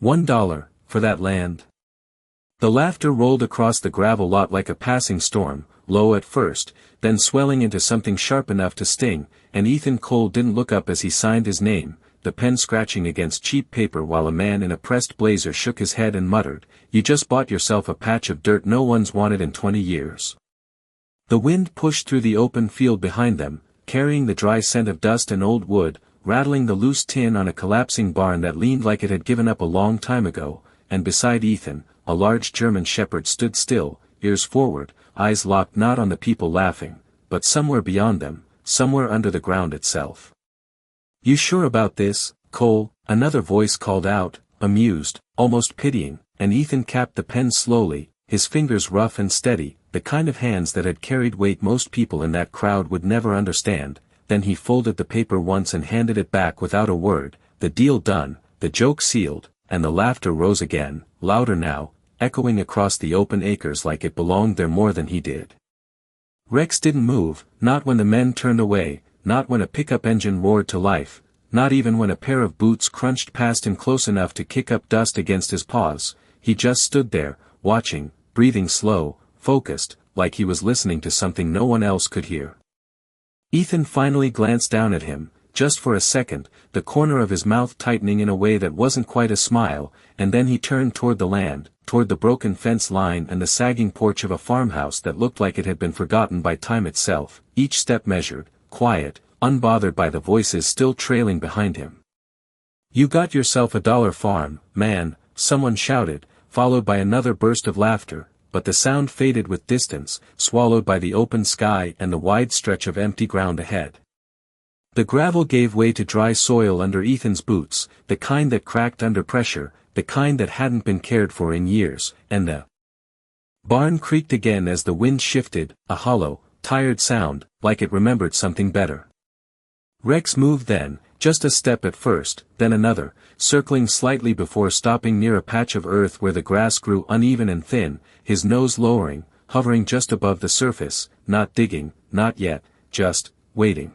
$1, for that land? The laughter rolled across the gravel lot like a passing storm, low at first, then swelling into something sharp enough to sting, and Ethan Cole didn't look up as he signed his name, the pen scratching against cheap paper while a man in a pressed blazer shook his head and muttered, "You just bought yourself a patch of dirt no one's wanted in 20 years. The wind pushed through the open field behind them, carrying the dry scent of dust and old wood, rattling the loose tin on a collapsing barn that leaned like it had given up a long time ago, and beside Ethan, a large German shepherd stood still, ears forward, eyes locked not on the people laughing, but somewhere beyond them, somewhere under the ground itself. "You sure about this, Cole?" another voice called out, amused, almost pitying, and Ethan capped the pen slowly, his fingers rough and steady, the kind of hands that had carried weight most people in that crowd would never understand. Then he folded the paper once and handed it back without a word, the deal done, the joke sealed, and the laughter rose again, louder now, echoing across the open acres like it belonged there more than he did. Rex didn't move, not when the men turned away, not when a pickup engine roared to life, not even when a pair of boots crunched past him close enough to kick up dust against his paws. He just stood there, watching, breathing slow, focused, like he was listening to something no one else could hear. Ethan finally glanced down at him, just for a second, the corner of his mouth tightening in a way that wasn't quite a smile, and then he turned toward the land, toward the broken fence line and the sagging porch of a farmhouse that looked like it had been forgotten by time itself, each step measured, quiet, unbothered by the voices still trailing behind him. "You got yourself a dollar farm, man," someone shouted, followed by another burst of laughter, but the sound faded with distance, swallowed by the open sky and the wide stretch of empty ground ahead. The gravel gave way to dry soil under Ethan's boots, the kind that cracked under pressure, the kind that hadn't been cared for in years, and the barn creaked again as the wind shifted, a hollow, tired sound, like it remembered something better. Rex moved then, just a step at first, then another, circling slightly before stopping near a patch of earth where the grass grew uneven and thin, his nose lowering, hovering just above the surface, not digging, not yet, just waiting.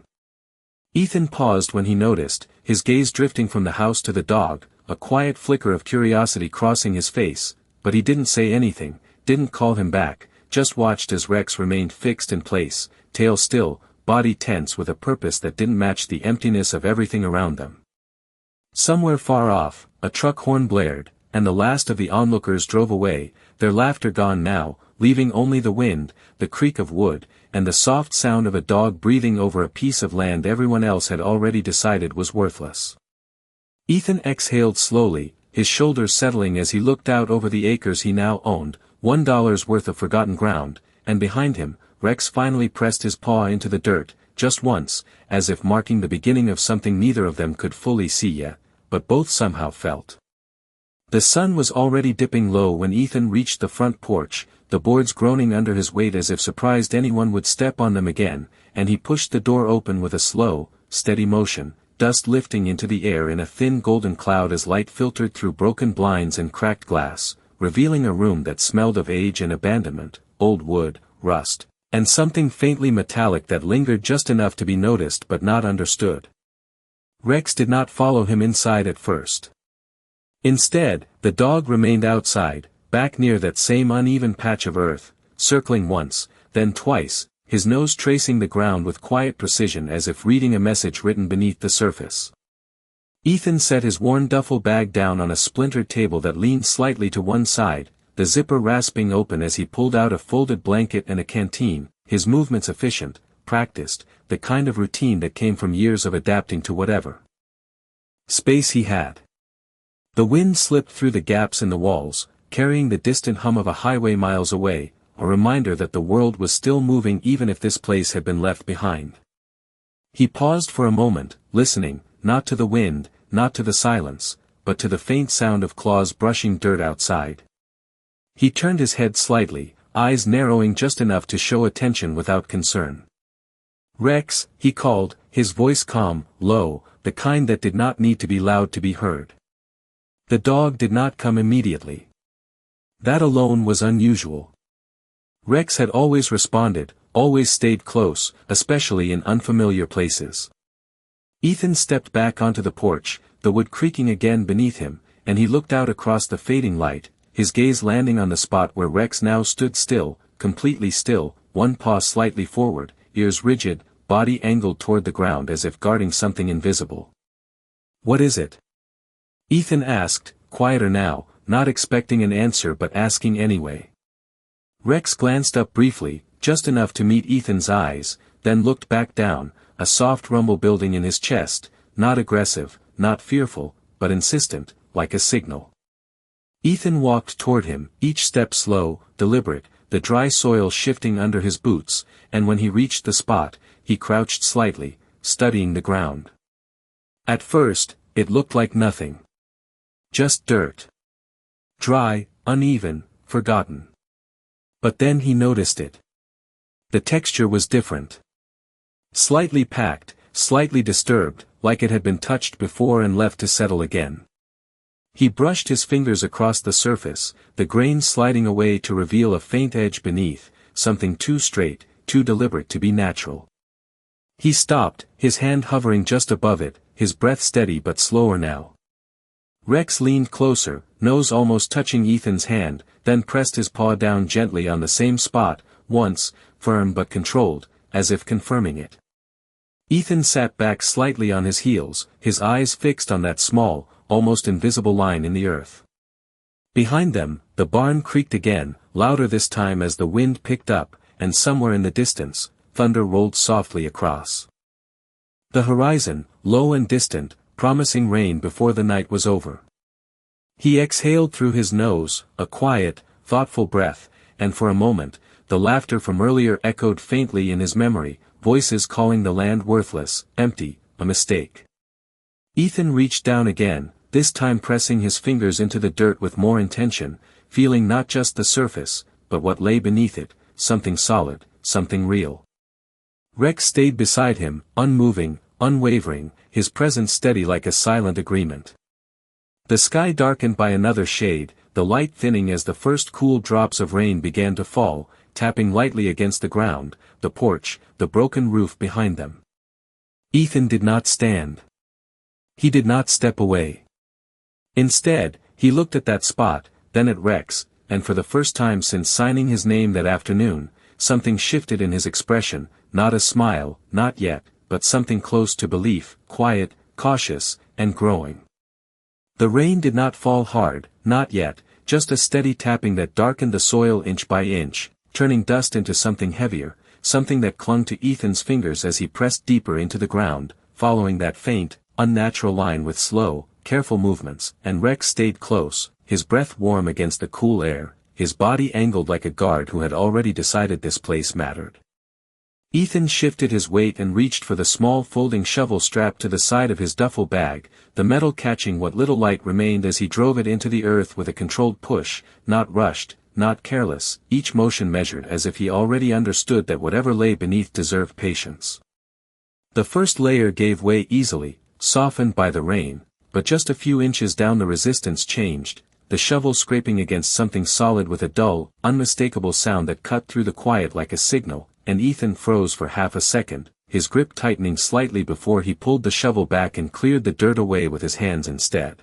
Ethan paused when he noticed, his gaze drifting from the house to the dog, a quiet flicker of curiosity crossing his face, but he didn't say anything, didn't call him back, just watched as Rex remained fixed in place, tail still, body tense with a purpose that didn't match the emptiness of everything around them. Somewhere far off, a truck horn blared, and the last of the onlookers drove away, their laughter gone now, leaving only the wind, the creak of wood, and the soft sound of a dog breathing over a piece of land everyone else had already decided was worthless. Ethan exhaled slowly, his shoulders settling as he looked out over the acres he now owned, $1 worth of forgotten ground, and behind him, Rex finally pressed his paw into the dirt, just once, as if marking the beginning of something neither of them could fully see yet, but both somehow felt. The sun was already dipping low when Ethan reached the front porch, the boards groaning under his weight as if surprised anyone would step on them again, and he pushed the door open with a slow, steady motion, dust lifting into the air in a thin golden cloud as light filtered through broken blinds and cracked glass, revealing a room that smelled of age and abandonment, old wood, rust, and something faintly metallic that lingered just enough to be noticed but not understood. Rex did not follow him inside at first. Instead, the dog remained outside, back near that same uneven patch of earth, circling once, then twice, his nose tracing the ground with quiet precision as if reading a message written beneath the surface. Ethan set his worn duffel bag down on a splintered table that leaned slightly to one side, the zipper rasping open as he pulled out a folded blanket and a canteen, his movements efficient, practiced, the kind of routine that came from years of adapting to whatever space he had. The wind slipped through the gaps in the walls, carrying the distant hum of a highway miles away, a reminder that the world was still moving even if this place had been left behind. He paused for a moment, listening, not to the wind, not to the silence, but to the faint sound of claws brushing dirt outside. He turned his head slightly, eyes narrowing just enough to show attention without concern. "Rex," he called, his voice calm, low, the kind that did not need to be loud to be heard. The dog did not come immediately. That alone was unusual. Rex had always responded, always stayed close, especially in unfamiliar places. Ethan stepped back onto the porch, the wood creaking again beneath him, and he looked out across the fading light, his gaze landing on the spot where Rex now stood still, completely still, one paw slightly forward, ears rigid, body angled toward the ground as if guarding something invisible. "What is it?" Ethan asked, quieter now, not expecting an answer but asking anyway. Rex glanced up briefly, just enough to meet Ethan's eyes, then looked back down, a soft rumble building in his chest, not aggressive, not fearful, but insistent, like a signal. Ethan walked toward him, each step slow, deliberate, the dry soil shifting under his boots, and when he reached the spot, he crouched slightly, studying the ground. At first, it looked like nothing. Just dirt. Dry, uneven, forgotten. But then he noticed it. The texture was different. Slightly packed, slightly disturbed, like it had been touched before and left to settle again. He brushed his fingers across the surface, the grain sliding away to reveal a faint edge beneath, something too straight, too deliberate to be natural. He stopped, his hand hovering just above it, his breath steady but slower now. Rex leaned closer, nose almost touching Ethan's hand, then pressed his paw down gently on the same spot, once, firm but controlled, as if confirming it. Ethan sat back slightly on his heels, his eyes fixed on that small, almost invisible line in the earth. Behind them, the barn creaked again, louder this time as the wind picked up, and somewhere in the distance, thunder rolled softly across the horizon, low and distant, promising rain before the night was over. He exhaled through his nose, a quiet, thoughtful breath, and for a moment, the laughter from earlier echoed faintly in his memory, voices calling the land worthless, empty, a mistake. Ethan reached down again, this time pressing his fingers into the dirt with more intention, feeling not just the surface, but what lay beneath it, something solid, something real. Rex stayed beside him, unmoving, unwavering, his presence steady like a silent agreement. The sky darkened by another shade, the light thinning as the first cool drops of rain began to fall, tapping lightly against the ground, the porch, the broken roof behind them. Ethan did not stand. He did not step away. Instead, he looked at that spot, then at Rex, and for the first time since signing his name that afternoon, something shifted in his expression, not a smile, not yet, but something close to belief, quiet, cautious, and growing. The rain did not fall hard, not yet, just a steady tapping that darkened the soil inch by inch, turning dust into something heavier, something that clung to Ethan's fingers as he pressed deeper into the ground, following that faint, unnatural line with slow, careful movements, and Rex stayed close, his breath warm against the cool air, his body angled like a guard who had already decided this place mattered. Ethan shifted his weight and reached for the small folding shovel strapped to the side of his duffel bag, the metal catching what little light remained as he drove it into the earth with a controlled push, not rushed, not careless, each motion measured as if he already understood that whatever lay beneath deserved patience. The first layer gave way easily, softened by the rain, but just a few inches down the resistance changed, the shovel scraping against something solid with a dull, unmistakable sound that cut through the quiet like a signal, and Ethan froze for half a second, his grip tightening slightly before he pulled the shovel back and cleared the dirt away with his hands instead.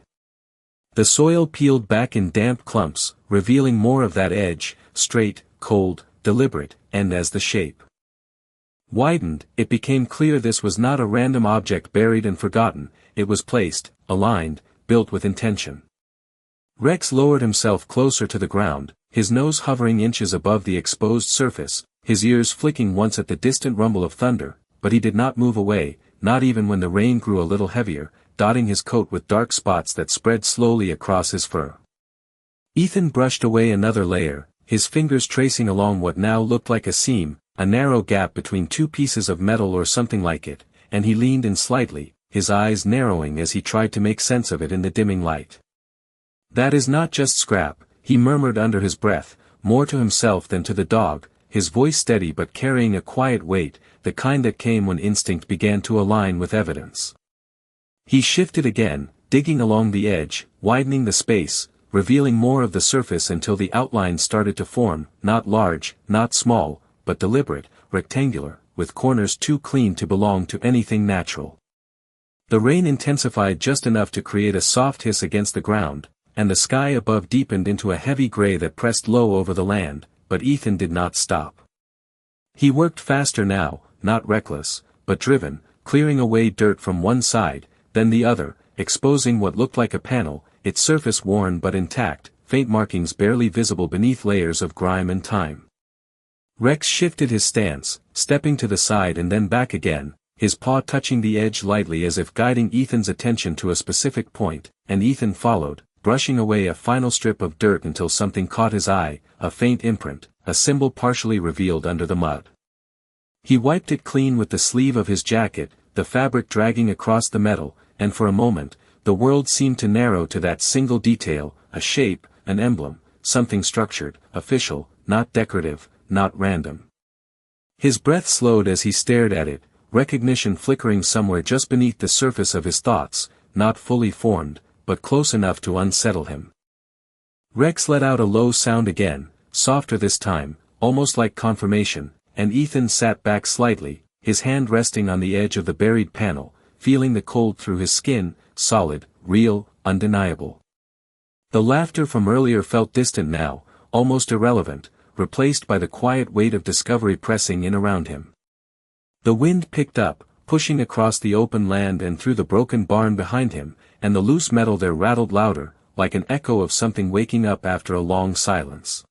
The soil peeled back in damp clumps, revealing more of that edge, straight, cold, deliberate, and as the shape widened, it became clear this was not a random object buried and forgotten, it was placed, aligned, built with intention. Rex lowered himself closer to the ground, his nose hovering inches above the exposed surface, his ears flicking once at the distant rumble of thunder, but he did not move away, not even when the rain grew a little heavier, dotting his coat with dark spots that spread slowly across his fur. Ethan brushed away another layer, his fingers tracing along what now looked like a seam, a narrow gap between two pieces of metal or something like it, and he leaned in slightly, his eyes narrowing as he tried to make sense of it in the dimming light. "That is not just scrap," he murmured under his breath, more to himself than to the dog, his voice steady but carrying a quiet weight, the kind that came when instinct began to align with evidence. He shifted again, digging along the edge, widening the space, revealing more of the surface until the outline started to form, not large, not small, but deliberate, rectangular, with corners too clean to belong to anything natural. The rain intensified just enough to create a soft hiss against the ground, and the sky above deepened into a heavy gray that pressed low over the land, but Ethan did not stop. He worked faster now, not reckless, but driven, clearing away dirt from one side, then the other, exposing what looked like a panel, its surface worn but intact, faint markings barely visible beneath layers of grime and time. Rex shifted his stance, stepping to the side and then back again, his paw touching the edge lightly as if guiding Ethan's attention to a specific point, and Ethan followed, brushing away a final strip of dirt until something caught his eye, a faint imprint, a symbol partially revealed under the mud. He wiped it clean with the sleeve of his jacket, the fabric dragging across the metal, and for a moment, the world seemed to narrow to that single detail, a shape, an emblem, something structured, official, not decorative, not random. His breath slowed as he stared at it, recognition flickering somewhere just beneath the surface of his thoughts, not fully formed, but close enough to unsettle him. Rex let out a low sound again, softer this time, almost like confirmation, and Ethan sat back slightly, his hand resting on the edge of the buried panel, feeling the cold through his skin, solid, real, undeniable. The laughter from earlier felt distant now, almost irrelevant, replaced by the quiet weight of discovery pressing in around him. The wind picked up, pushing across the open land and through the broken barn behind him, and the loose metal there rattled louder, like an echo of something waking up after a long silence.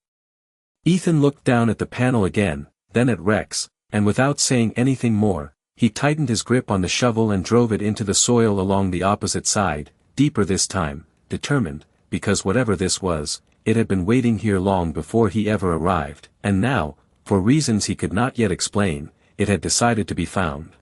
Ethan looked down at the panel again, then at Rex, and without saying anything more, he tightened his grip on the shovel and drove it into the soil along the opposite side, deeper this time, determined, because whatever this was, it had been waiting here long before he ever arrived, and now, for reasons he could not yet explain, it had decided to be found.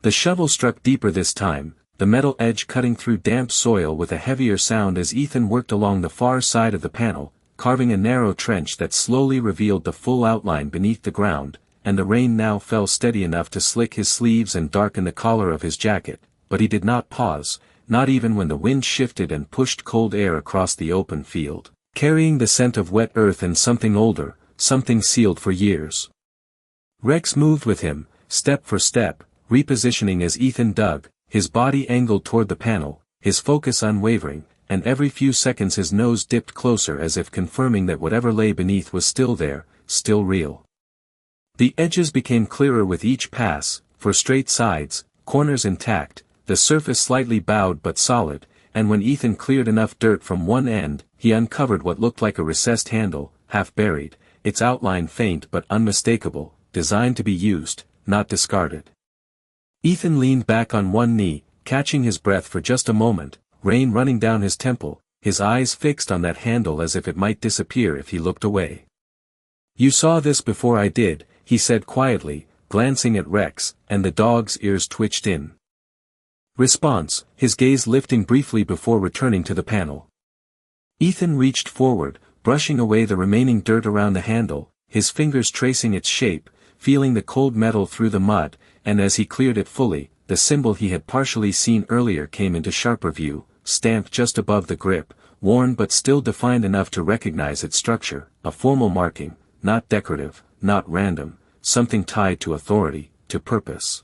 The shovel struck deeper this time, the metal edge cutting through damp soil with a heavier sound as Ethan worked along the far side of the panel, carving a narrow trench that slowly revealed the full outline beneath the ground, and the rain now fell steady enough to slick his sleeves and darken the collar of his jacket, but he did not pause, not even when the wind shifted and pushed cold air across the open field, carrying the scent of wet earth and something older, something sealed for years. Rex moved with him, step for step, repositioning as Ethan dug, his body angled toward the panel, his focus unwavering, and every few seconds his nose dipped closer as if confirming that whatever lay beneath was still there, still real. The edges became clearer with each pass, for straight sides, corners intact, the surface slightly bowed but solid, and when Ethan cleared enough dirt from one end, he uncovered what looked like a recessed handle, half buried, its outline faint but unmistakable, designed to be used, not discarded. Ethan leaned back on one knee, catching his breath for just a moment, rain running down his temple, his eyes fixed on that handle as if it might disappear if he looked away. "You saw this before I did," he said quietly, glancing at Rex, and the dog's ears twitched in response, his gaze lifting briefly before returning to the panel. Ethan reached forward, brushing away the remaining dirt around the handle, his fingers tracing its shape, feeling the cold metal through the mud, and as he cleared it fully, the symbol he had partially seen earlier came into sharper view, stamped just above the grip, worn but still defined enough to recognize its structure, a formal marking, not decorative, not random, something tied to authority, to purpose.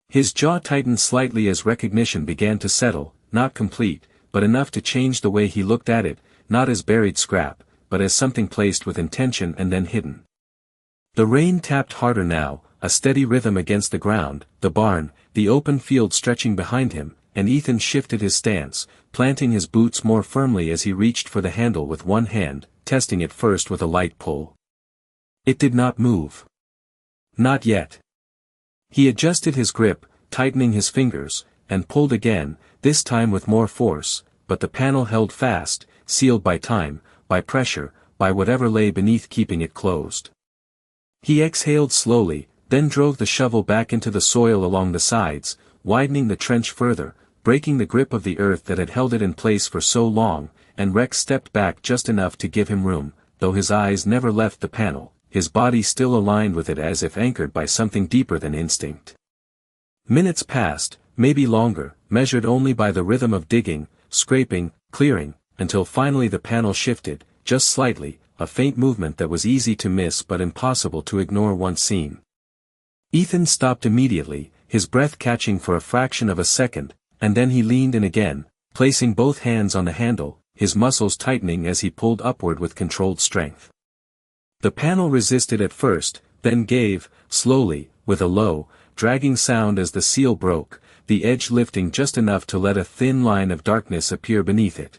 His jaw tightened slightly as recognition began to settle, not complete, but enough to change the way he looked at it, not as buried scrap, but as something placed with intention and then hidden. The rain tapped harder now, a steady rhythm against the ground, the barn, the open field stretching behind him, and Ethan shifted his stance, planting his boots more firmly as he reached for the handle with one hand, testing it first with a light pull. It did not move. Not yet. He adjusted his grip, tightening his fingers, and pulled again, this time with more force, but the panel held fast, sealed by time, by pressure, by whatever lay beneath keeping it closed. He exhaled slowly, then drove the shovel back into the soil along the sides, widening the trench further, breaking the grip of the earth that had held it in place for so long, and Rex stepped back just enough to give him room, though his eyes never left the panel, his body still aligned with it as if anchored by something deeper than instinct. Minutes passed, maybe longer, measured only by the rhythm of digging, scraping, clearing, until finally the panel shifted, just slightly, a faint movement that was easy to miss but impossible to ignore once seen. Ethan stopped immediately, his breath catching for a fraction of a second, and then he leaned in again, placing both hands on the handle, his muscles tightening as he pulled upward with controlled strength. The panel resisted at first, then gave, slowly, with a low, dragging sound as the seal broke, the edge lifting just enough to let a thin line of darkness appear beneath it.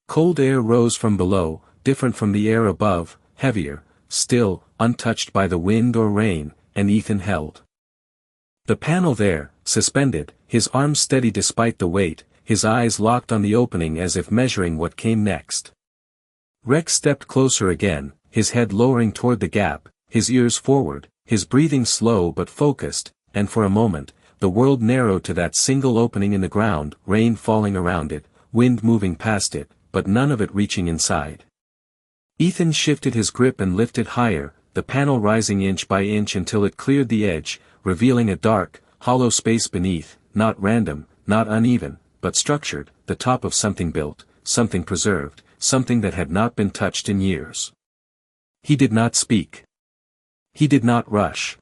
Cold air rose from below, different from the air above, heavier, still, untouched by the wind or rain, and Ethan held the panel there, suspended, his arms steady despite the weight, his eyes locked on the opening as if measuring what came next. Rex stepped closer again, his head lowering toward the gap, his ears forward, his breathing slow but focused, and for a moment, the world narrowed to that single opening in the ground, rain falling around it, wind moving past it, but none of it reaching inside. Ethan shifted his grip and lifted higher, the panel rising inch by inch until it cleared the edge, revealing a dark, hollow space beneath, not random, not uneven, but structured, the top of something built, something preserved, something that had not been touched in years. He did not speak. He did not rush.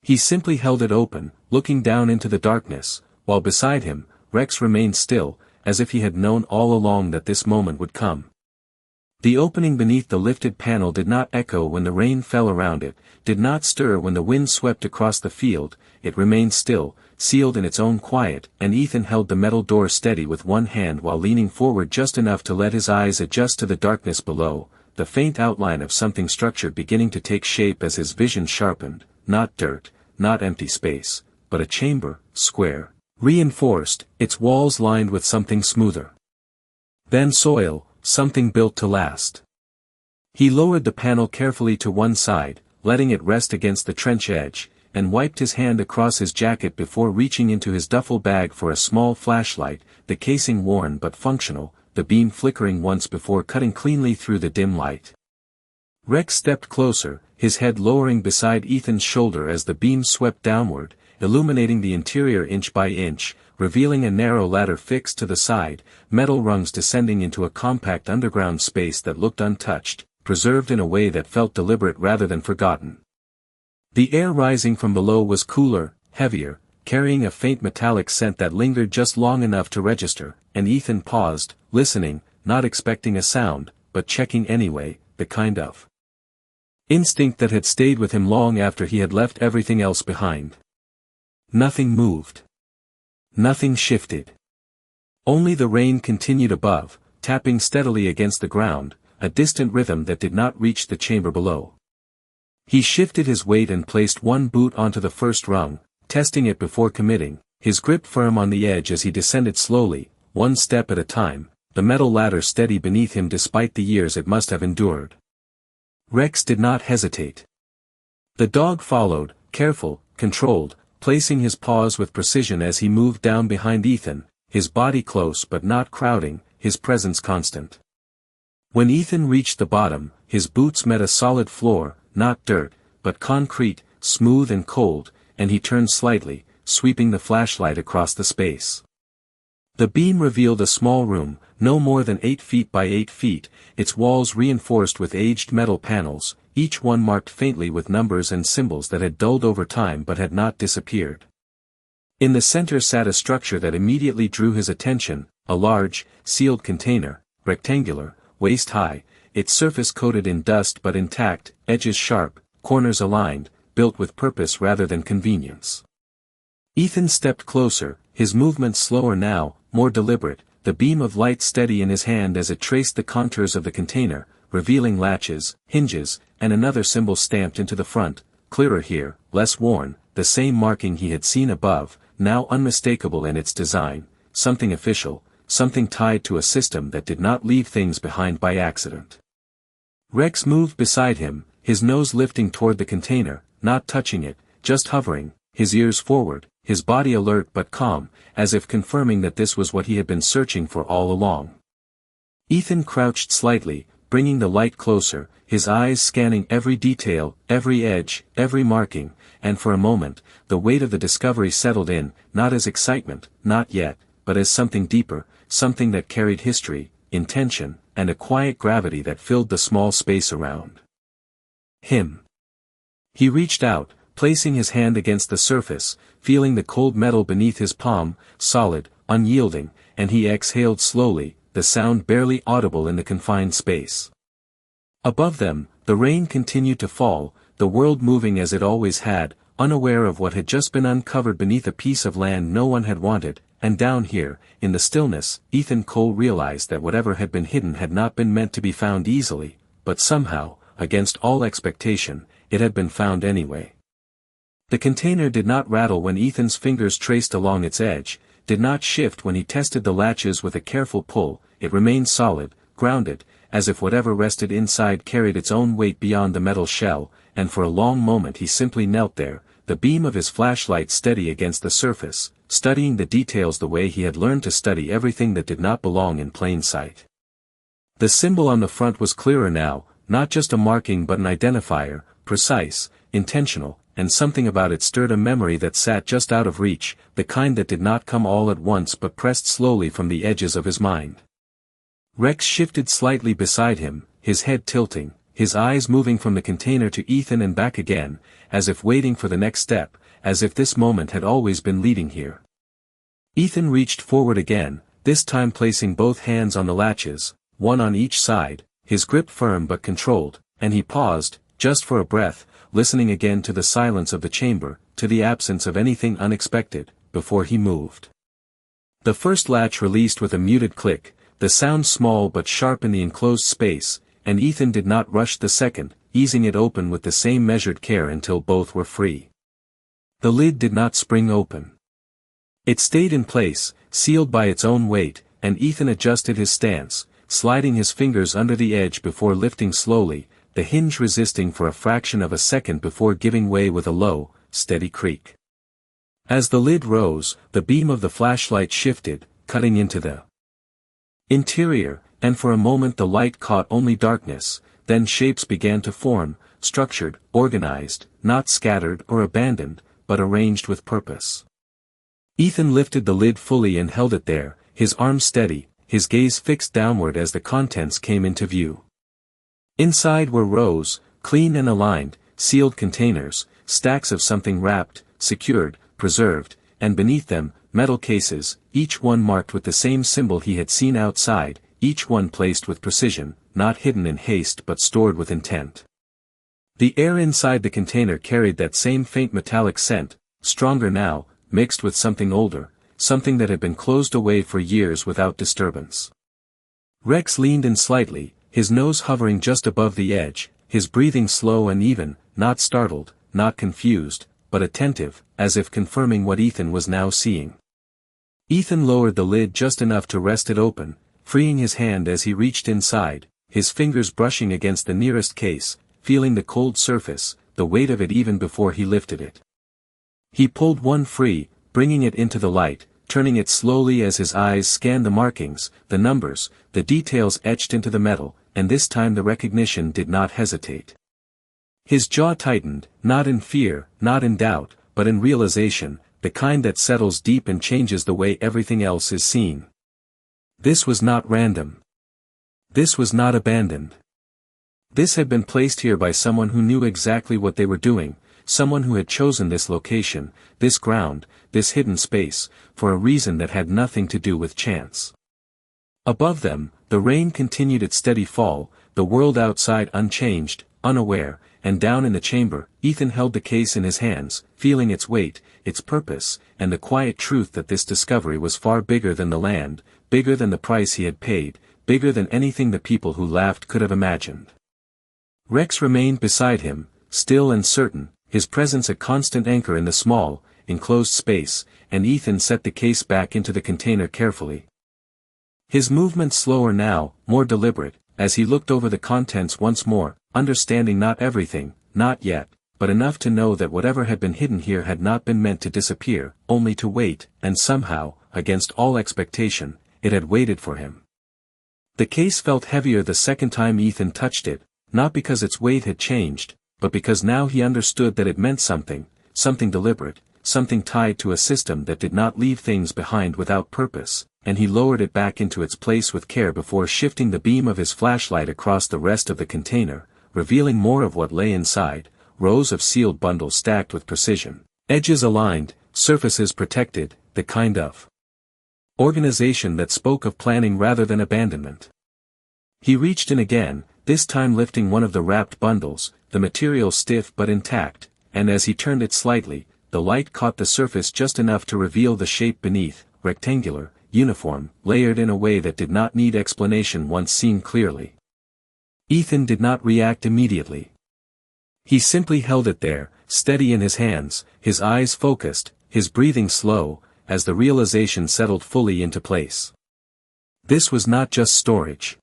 He simply held it open, looking down into the darkness, while beside him, Rex remained still, as if he had known all along that this moment would come. The opening beneath the lifted panel did not echo when the rain fell around it, did not stir when the wind swept across the field, it remained still, sealed in its own quiet, and Ethan held the metal door steady with one hand while leaning forward just enough to let his eyes adjust to the darkness below, the faint outline of something structured beginning to take shape as his vision sharpened, not dirt, not empty space, but a chamber, square, reinforced, its walls lined with something smoother. Then soil, something built to last. He lowered the panel carefully to one side, letting it rest against the trench edge, and wiped his hand across his jacket before reaching into his duffel bag for a small flashlight, the casing worn but functional, the beam flickering once before cutting cleanly through the dim light. Rex stepped closer, his head lowering beside Ethan's shoulder as the beam swept downward, illuminating the interior inch by inch, revealing a narrow ladder fixed to the side, metal rungs descending into a compact underground space that looked untouched, preserved in a way that felt deliberate rather than forgotten. The air rising from below was cooler, heavier, carrying a faint metallic scent that lingered just long enough to register, and Ethan paused, listening, not expecting a sound, but checking anyway, the kind of instinct that had stayed with him long after he had left everything else behind. Nothing moved. Nothing shifted. Only the rain continued above, tapping steadily against the ground, a distant rhythm that did not reach the chamber below. He shifted his weight and placed one boot onto the first rung, testing it before committing, his grip firm on the edge as he descended slowly, one step at a time, the metal ladder steady beneath him despite the years it must have endured. Rex did not hesitate. The dog followed, careful, controlled, placing his paws with precision as he moved down behind Ethan, his body close but not crowding, his presence constant. When Ethan reached the bottom, his boots met a solid floor, not dirt, but concrete, smooth and cold, and he turned slightly, sweeping the flashlight across the space. The beam revealed a small room, no more than 8 feet by 8 feet, its walls reinforced with aged metal panels, each one marked faintly with numbers and symbols that had dulled over time but had not disappeared. In the center sat a structure that immediately drew his attention, a large, sealed container, rectangular, waist-high, its surface coated in dust but intact, edges sharp, corners aligned, built with purpose rather than convenience. Ethan stepped closer, his movements slower now, more deliberate, the beam of light steady in his hand as it traced the contours of the container, revealing latches, hinges, and another symbol stamped into the front, clearer here, less worn, the same marking he had seen above, now unmistakable in its design, something official, something tied to a system that did not leave things behind by accident. Rex moved beside him, his nose lifting toward the container, not touching it, just hovering, his ears forward, his body alert but calm, as if confirming that this was what he had been searching for all along. Ethan crouched slightly, bringing the light closer, his eyes scanning every detail, every edge, every marking, and for a moment, the weight of the discovery settled in, not as excitement, not yet, but as something deeper, something that carried history, intention, and a quiet gravity that filled the small space around him. He reached out, placing his hand against the surface, feeling the cold metal beneath his palm, solid, unyielding, and he exhaled slowly, the sound barely audible in the confined space. Above them, the rain continued to fall, the world moving as it always had, unaware of what had just been uncovered beneath a piece of land no one had wanted, and down here, in the stillness, Ethan Cole realized that whatever had been hidden had not been meant to be found easily, but somehow, against all expectation, it had been found anyway. The container did not rattle when Ethan's fingers traced along its edge, did not shift when he tested the latches with a careful pull, it remained solid, grounded, as if whatever rested inside carried its own weight beyond the metal shell, and for a long moment he simply knelt there, the beam of his flashlight steady against the surface, studying the details the way he had learned to study everything that did not belong in plain sight. The symbol on the front was clearer now, not just a marking but an identifier, precise, intentional, and something about it stirred a memory that sat just out of reach, the kind that did not come all at once but pressed slowly from the edges of his mind. Rex shifted slightly beside him, his head tilting, his eyes moving from the container to Ethan and back again, as if waiting for the next step, as if this moment had always been leading here. Ethan reached forward again, this time placing both hands on the latches, one on each side, his grip firm but controlled, and he paused, just for a breath, listening again to the silence of the chamber, to the absence of anything unexpected, before he moved. The first latch released with a muted click, the sound small but sharp in the enclosed space, and Ethan did not rush the second, easing it open with the same measured care until both were free. The lid did not spring open. It stayed in place, sealed by its own weight, and Ethan adjusted his stance, sliding his fingers under the edge before lifting slowly, the hinge resisting for a fraction of a second before giving way with a low, steady creak. As the lid rose, the beam of the flashlight shifted, cutting into the interior, and for a moment the light caught only darkness, then shapes began to form, structured, organized, not scattered or abandoned, but arranged with purpose. Ethan lifted the lid fully and held it there, his arms steady, his gaze fixed downward as the contents came into view. Inside were rows, clean and aligned, sealed containers, stacks of something wrapped, secured, preserved, and beneath them, metal cases, each one marked with the same symbol he had seen outside, each one placed with precision, not hidden in haste but stored with intent. The air inside the container carried that same faint metallic scent, stronger now, mixed with something older, something that had been closed away for years without disturbance. Rex leaned in slightly, his nose hovering just above the edge, his breathing slow and even, not startled, not confused, but attentive, as if confirming what Ethan was now seeing. Ethan lowered the lid just enough to rest it open, freeing his hand as he reached inside, his fingers brushing against the nearest case, feeling the cold surface, the weight of it even before he lifted it. He pulled one free, bringing it into the light, turning it slowly as his eyes scanned the markings, the numbers, the details etched into the metal, and this time the recognition did not hesitate. His jaw tightened, not in fear, not in doubt, but in realization, the kind that settles deep and changes the way everything else is seen. This was not random. This was not abandoned. This had been placed here by someone who knew exactly what they were doing, someone who had chosen this location, this ground, this hidden space, for a reason that had nothing to do with chance. Above them, the rain continued its steady fall, the world outside unchanged, unaware, and down in the chamber, Ethan held the case in his hands, feeling its weight, its purpose, and the quiet truth that this discovery was far bigger than the land, bigger than the price he had paid, bigger than anything the people who laughed could have imagined. Rex remained beside him, still and certain, his presence a constant anchor in the small, enclosed space, and Ethan set the case back into the container carefully. His movements slower now, more deliberate, as he looked over the contents once more, understanding not everything, not yet, but enough to know that whatever had been hidden here had not been meant to disappear, only to wait, and somehow, against all expectation, it had waited for him. The case felt heavier the second time Ethan touched it, not because its weight had changed, but because now he understood that it meant something, something deliberate, something tied to a system that did not leave things behind without purpose, and he lowered it back into its place with care before shifting the beam of his flashlight across the rest of the container, revealing more of what lay inside, rows of sealed bundles stacked with precision, edges aligned, surfaces protected, the kind of Organization that spoke of planning rather than abandonment. He reached in again, this time lifting one of the wrapped bundles, the material stiff but intact, and as he turned it slightly, the light caught the surface just enough to reveal the shape beneath, rectangular, uniform, layered in a way that did not need explanation once seen clearly. Ethan did not react immediately. He simply held it there, steady in his hands, his eyes focused, his breathing slow, as the realization settled fully into place. This was not just storage.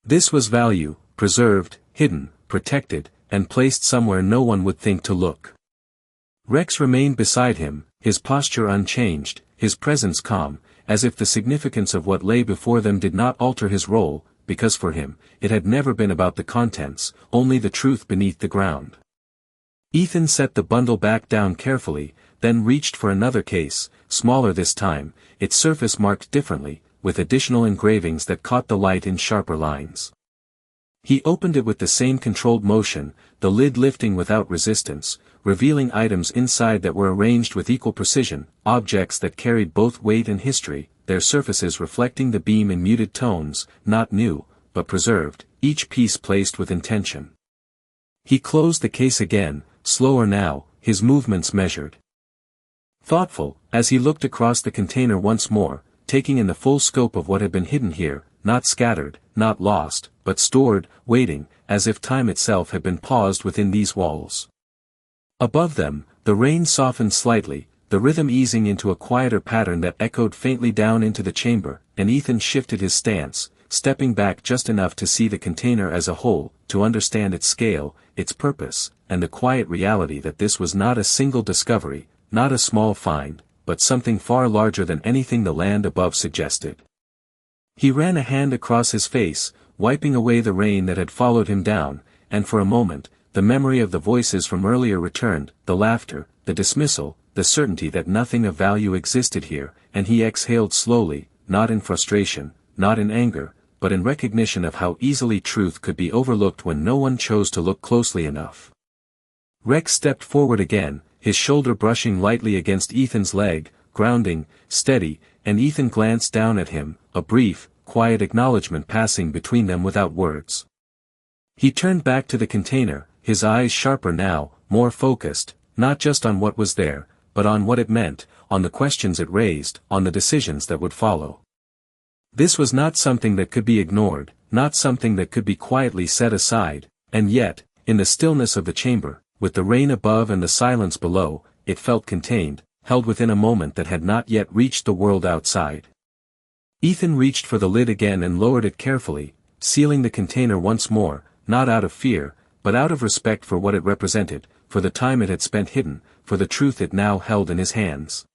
This was value, preserved, hidden, protected, and placed somewhere no one would think to look. Rex remained beside him, his posture unchanged, his presence calm, as if the significance of what lay before them did not alter his role, because for him, it had never been about the contents, only the truth beneath the ground. Ethan set the bundle back down carefully, then reached for another case, smaller this time, its surface marked differently, with additional engravings that caught the light in sharper lines. He opened it with the same controlled motion, the lid lifting without resistance, revealing items inside that were arranged with equal precision, objects that carried both weight and history, their surfaces reflecting the beam in muted tones, not new, but preserved, each piece placed with intention. He closed the case again, slower now, his movements measured. Thoughtful, as he looked across the container once more, taking in the full scope of what had been hidden here, not scattered, not lost, but stored, waiting, as if time itself had been paused within these walls. Above them, the rain softened slightly, the rhythm easing into a quieter pattern that echoed faintly down into the chamber, and Ethan shifted his stance, stepping back just enough to see the container as a whole, to understand its scale, its purpose, and the quiet reality that this was not a single discovery, not a small find, but something far larger than anything the land above suggested. He ran a hand across his face, wiping away the rain that had followed him down, and for a moment, the memory of the voices from earlier returned, the laughter, the dismissal, the certainty that nothing of value existed here, and he exhaled slowly, not in frustration, not in anger, but in recognition of how easily truth could be overlooked when no one chose to look closely enough. Rex stepped forward again, his shoulder brushing lightly against Ethan's leg, grounding, steady, and Ethan glanced down at him, a brief, quiet acknowledgement passing between them without words. He turned back to the container, his eyes sharper now, more focused, not just on what was there, but on what it meant, on the questions it raised, on the decisions that would follow. This was not something that could be ignored, not something that could be quietly set aside, and yet, in the stillness of the chamber, with the rain above and the silence below, it felt contained, held within a moment that had not yet reached the world outside. Ethan reached for the lid again and lowered it carefully, sealing the container once more, not out of fear, but out of respect for what it represented, for the time it had spent hidden, for the truth it now held in his hands.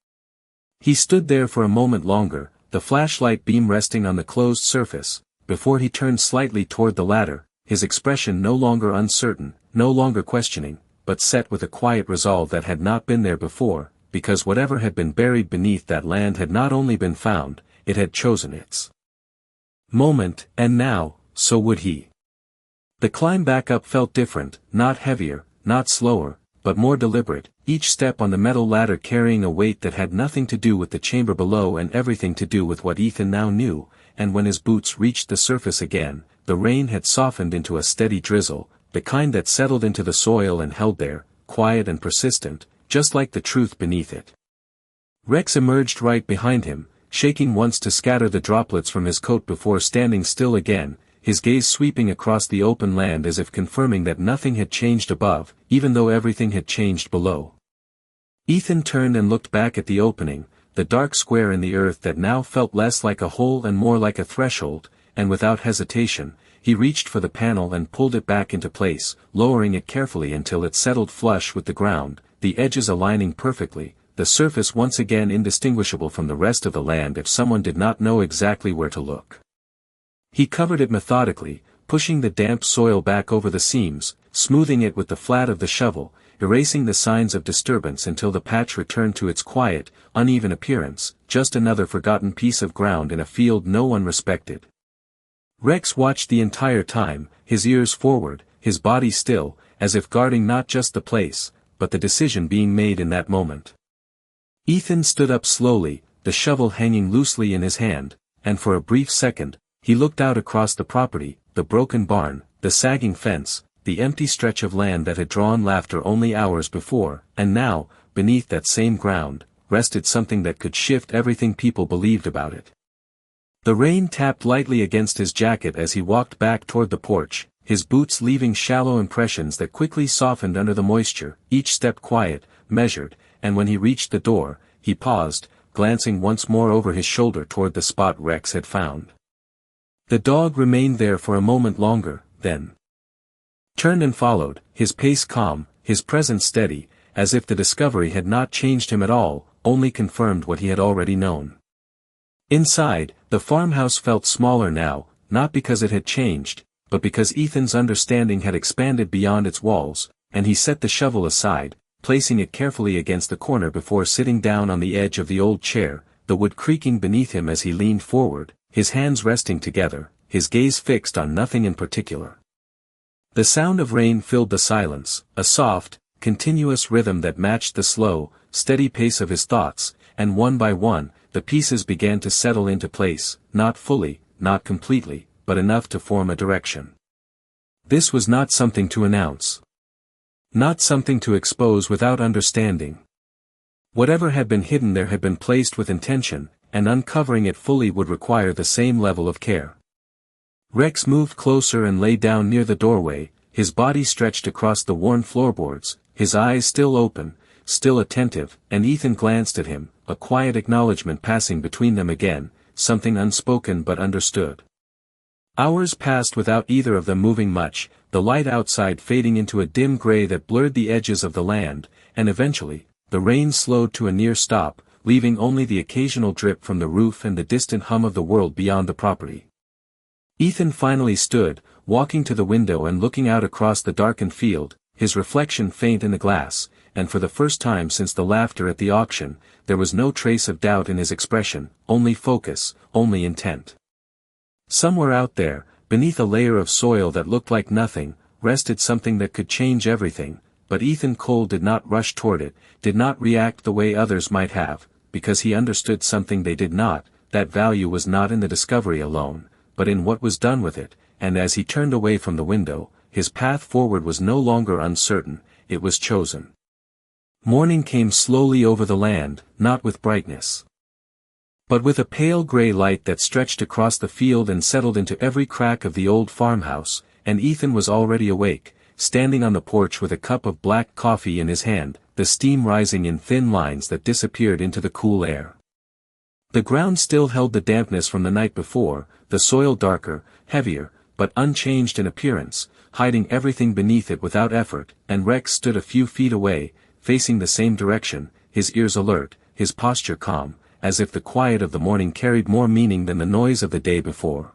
He stood there for a moment longer, the flashlight beam resting on the closed surface, before he turned slightly toward the ladder, his expression no longer uncertain, no longer questioning, but set with a quiet resolve that had not been there before, because whatever had been buried beneath that land had not only been found, it had chosen its moment, and now, so would he. The climb back up felt different, not heavier, not slower, but more deliberate, each step on the metal ladder carrying a weight that had nothing to do with the chamber below and everything to do with what Ethan now knew, and when his boots reached the surface again, the rain had softened into a steady drizzle, the kind that settled into the soil and held there, quiet and persistent, just like the truth beneath it. Rex emerged right behind him, shaking once to scatter the droplets from his coat before standing still again, his gaze sweeping across the open land as if confirming that nothing had changed above, even though everything had changed below. Ethan turned and looked back at the opening, the dark square in the earth that now felt less like a hole and more like a threshold, and without hesitation, he reached for the panel and pulled it back into place, lowering it carefully until it settled flush with the ground, the edges aligning perfectly, the surface once again indistinguishable from the rest of the land if someone did not know exactly where to look. He covered it methodically, pushing the damp soil back over the seams, smoothing it with the flat of the shovel, erasing the signs of disturbance until the patch returned to its quiet, uneven appearance, just another forgotten piece of ground in a field no one respected. Rex watched the entire time, his ears forward, his body still, as if guarding not just the place, but the decision being made in that moment. Ethan stood up slowly, the shovel hanging loosely in his hand, and for a brief second, he looked out across the property, the broken barn, the sagging fence, the empty stretch of land that had drawn laughter only hours before, and now, beneath that same ground, rested something that could shift everything people believed about it. The rain tapped lightly against his jacket as he walked back toward the porch, his boots leaving shallow impressions that quickly softened under the moisture, each step quiet, measured, and when he reached the door, he paused, glancing once more over his shoulder toward the spot Rex had found. The dog remained there for a moment longer, then turned and followed, his pace calm, his presence steady, as if the discovery had not changed him at all, only confirmed what he had already known. Inside, the farmhouse felt smaller now, not because it had changed, but because Ethan's understanding had expanded beyond its walls, and he set the shovel aside, placing it carefully against the corner before sitting down on the edge of the old chair, the wood creaking beneath him as he leaned forward, his hands resting together, his gaze fixed on nothing in particular. The sound of rain filled the silence, a soft, continuous rhythm that matched the slow, steady pace of his thoughts, and one by one, the pieces began to settle into place, not fully, not completely, but enough to form a direction. This was not something to announce. Not something to expose without understanding. Whatever had been hidden there had been placed with intention, and uncovering it fully would require the same level of care. Rex moved closer and lay down near the doorway, his body stretched across the worn floorboards, his eyes still open, still attentive, and Ethan glanced at him, a quiet acknowledgement passing between them again, something unspoken but understood. Hours passed without either of them moving much, the light outside fading into a dim gray that blurred the edges of the land, and eventually, the rain slowed to a near stop, leaving only the occasional drip from the roof and the distant hum of the world beyond the property. Ethan finally stood, walking to the window and looking out across the darkened field, his reflection faint in the glass, and for the first time since the laughter at the auction, there was no trace of doubt in his expression, only focus, only intent. Somewhere out there, beneath a layer of soil that looked like nothing, rested something that could change everything, but Ethan Cole did not rush toward it, did not react the way others might have, because he understood something they did not, that value was not in the discovery alone, but in what was done with it, and as he turned away from the window, his path forward was no longer uncertain, it was chosen. Morning came slowly over the land, not with brightness, but with a pale gray light that stretched across the field and settled into every crack of the old farmhouse, and Ethan was already awake, standing on the porch with a cup of black coffee in his hand, the steam rising in thin lines that disappeared into the cool air. The ground still held the dampness from the night before, the soil darker, heavier, but unchanged in appearance, hiding everything beneath it without effort, and Rex stood a few feet away, facing the same direction, his ears alert, his posture calm, as if the quiet of the morning carried more meaning than the noise of the day before.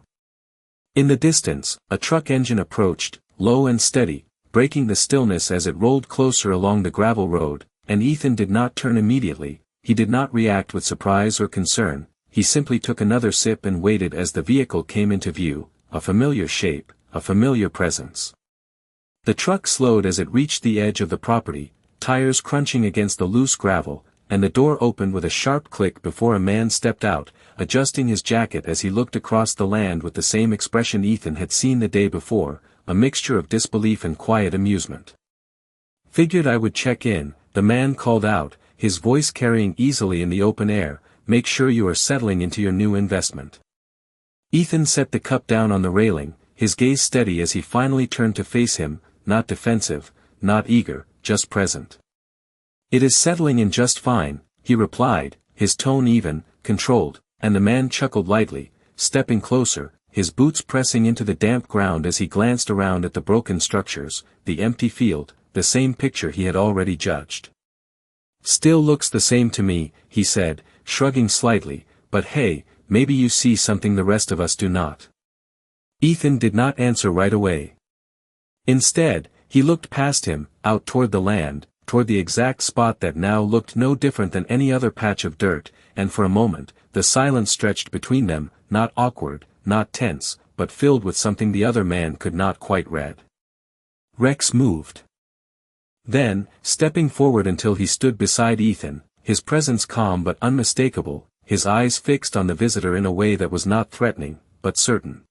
In the distance, a truck engine approached, low and steady, breaking the stillness as it rolled closer along the gravel road, and Ethan did not turn immediately, he did not react with surprise or concern, he simply took another sip and waited as the vehicle came into view, a familiar shape, a familiar presence. The truck slowed as it reached the edge of the property, tires crunching against the loose gravel, and the door opened with a sharp click before a man stepped out, adjusting his jacket as he looked across the land with the same expression Ethan had seen the day before, a mixture of disbelief and quiet amusement. "Figured I would check in," the man called out, his voice carrying easily in the open air, "make sure you are settling into your new investment." Ethan set the cup down on the railing, his gaze steady as he finally turned to face him, not defensive, not eager, just present. "It is settling in just fine," he replied, his tone even, controlled, and the man chuckled lightly, stepping closer, his boots pressing into the damp ground as he glanced around at the broken structures, the empty field, the same picture he had already judged. "Still looks the same to me," he said, shrugging slightly, "but hey, maybe you see something the rest of us do not." Ethan did not answer right away. Instead, he looked past him, out toward the land, toward the exact spot that now looked no different than any other patch of dirt, and for a moment, the silence stretched between them, not awkward, not tense, but filled with something the other man could not quite read. Rex moved. Then, stepping forward until he stood beside Ethan, his presence calm but unmistakable, his eyes fixed on the visitor in a way that was not threatening, but certain.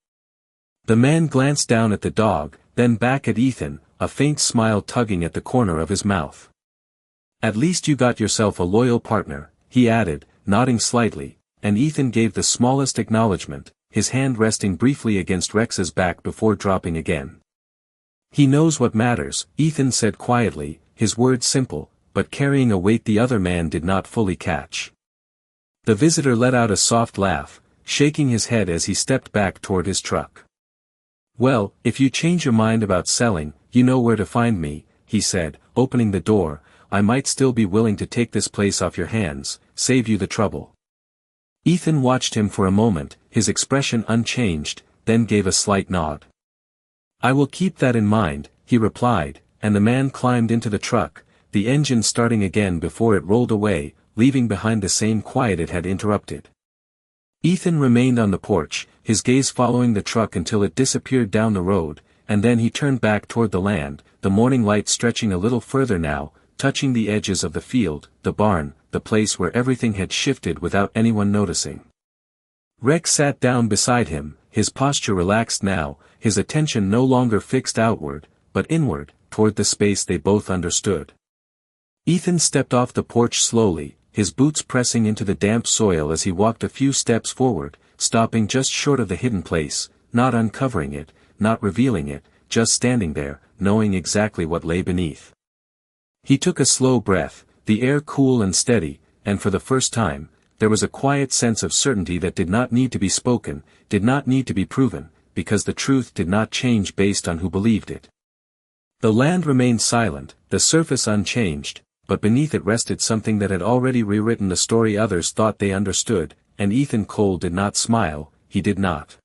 The man glanced down at the dog, then back at Ethan, a faint smile tugging at the corner of his mouth. "At least you got yourself a loyal partner," he added, nodding slightly, and Ethan gave the smallest acknowledgement, his hand resting briefly against Rex's back before dropping again. "He knows what matters," Ethan said quietly, his words simple, but carrying a weight the other man did not fully catch. The visitor let out a soft laugh, shaking his head as he stepped back toward his truck. "Well, if you change your mind about selling, you know where to find me," he said, opening the door. "I might still be willing to take this place off your hands, save you the trouble." Ethan watched him for a moment, his expression unchanged, then gave a slight nod. "I will keep that in mind," he replied, and the man climbed into the truck, the engine starting again before it rolled away, leaving behind the same quiet it had interrupted. Ethan remained on the porch, his gaze following the truck until it disappeared down the road, and then he turned back toward the land, the morning light stretching a little further now, touching the edges of the field, the barn, the place where everything had shifted without anyone noticing. Rex sat down beside him, his posture relaxed now, his attention no longer fixed outward, but inward, toward the space they both understood. Ethan stepped off the porch slowly, his boots pressing into the damp soil as he walked a few steps forward, stopping just short of the hidden place, not uncovering it, not revealing it, just standing there, knowing exactly what lay beneath. He took a slow breath, the air cool and steady, and for the first time, there was a quiet sense of certainty that did not need to be spoken, did not need to be proven, because the truth did not change based on who believed it. The land remained silent, the surface unchanged, but beneath it rested something that had already rewritten the story others thought they understood, and Ethan Cole did not smile, he did not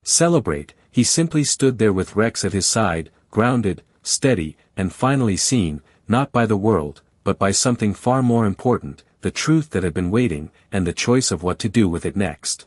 celebrate, he simply stood there with Rex at his side, grounded, steady, and finally seen, not by the world, but by something far more important, the truth that had been waiting, and the choice of what to do with it next.